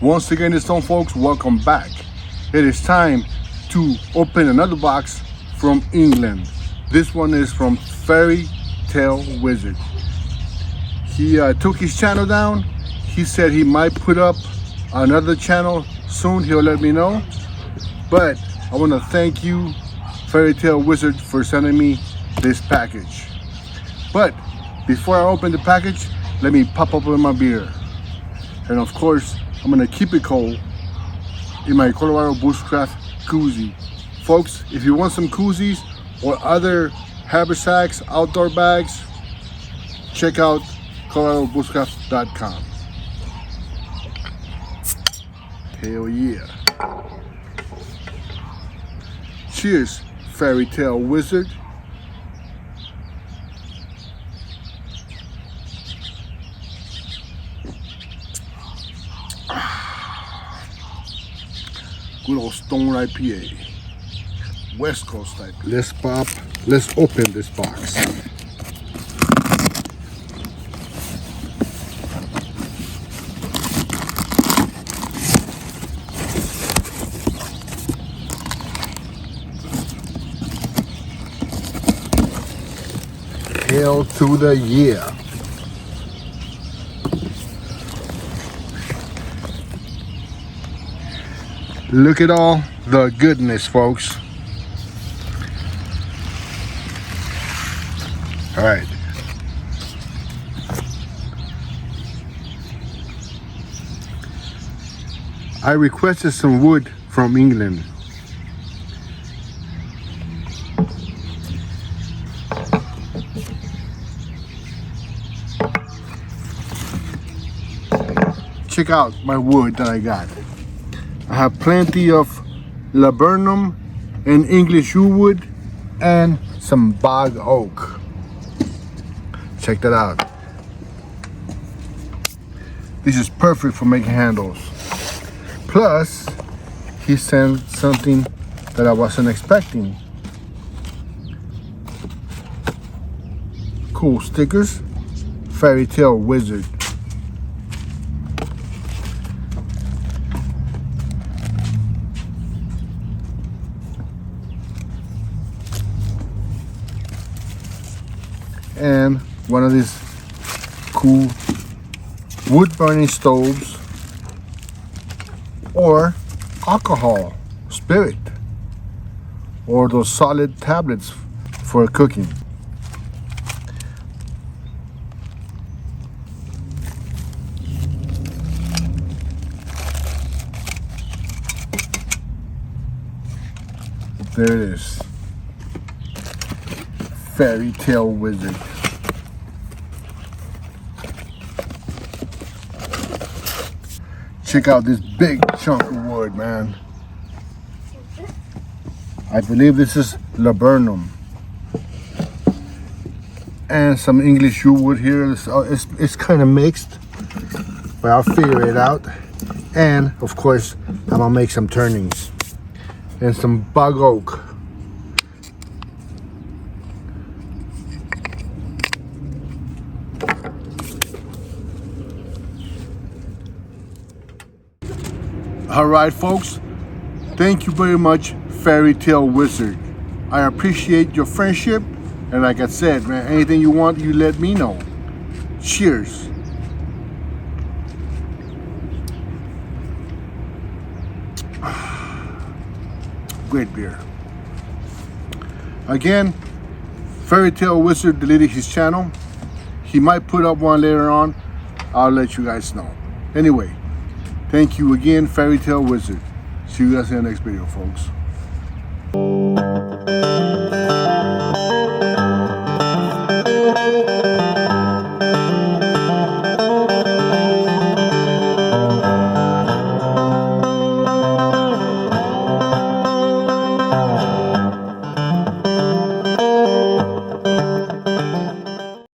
Once again, it's on, folks, welcome back. It is time to open another box from England. This one is from Fairytale Wizard. He took his channel down. He said he might put up another channel soon. He'll let me know. But I want to thank you, Fairytale Wizard, for sending me this package. But before I open the package, let me pop open my beer. And of course, I'm gonna keep it cold in my Colorado Bushcraft koozie. Folks, if you want some koozies or other haversacks, outdoor bags, check out coloradobushcraft.com. Hell yeah. Cheers, Fairytale Wizard. Good old Stone IPA. West Coast IPA. Let's open this box. Hail to the year. Look at all the goodness, folks. All right. I requested some wood from England. Check out my wood that I got. I have plenty of laburnum and English yew wood and some bog oak. Check that out. This is perfect for making handles. Plus, he sent something that I wasn't expecting. Cool stickers. Fairytale Wizard. And one of these cool wood burning stoves or alcohol spirit or those solid tablets for cooking. There it is. Fairytale Wizard. Check out this big chunk of wood, man. I believe this is laburnum. And some English yew wood here. It's kind of mixed, but I'll figure it out. And of course, I'm gonna make some turnings. And some bog oak. All right, folks, thank you very much, Fairytale Wizard. I appreciate your friendship, and like I said, man, anything you want, you let me know. Cheers. Great beer. Again, Fairytale Wizard deleted his channel. He might put up one later on. I'll let you guys know. Anyway, thank you again, Fairytale Wizard. See you guys in the next video, folks.